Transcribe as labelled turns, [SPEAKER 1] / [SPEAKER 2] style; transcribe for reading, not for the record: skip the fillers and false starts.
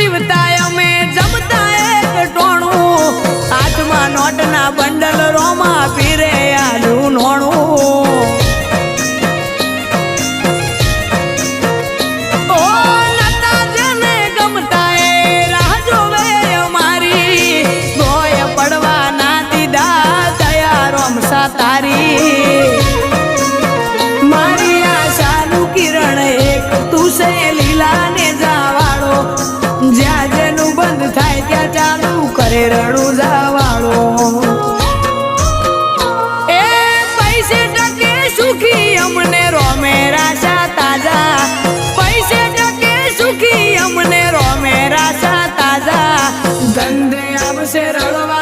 [SPEAKER 1] જીવતા અમે જમતા એક ટોણું હાથમાં નોટના બંડલ રોમાં પીરે આલું નોણું ઓ નતા જેને ગમતા એ રાહ જોવે અમારી ગોય પડવા ના દીધા દયા રોમસા તારી મારી આશાનું કિરણ એક તું છે લીલા ને જાવાળો જ્યાં જેનું બંધ થાય ત્યાં ચાલુ કરે રણું જાવાળો એ પૈસે ટકે સુખી અમને રોમે રાશા તાજા પૈસે ટકે સુખી અમને રોમે રાશા તાજા ધંધે આવશે રળવા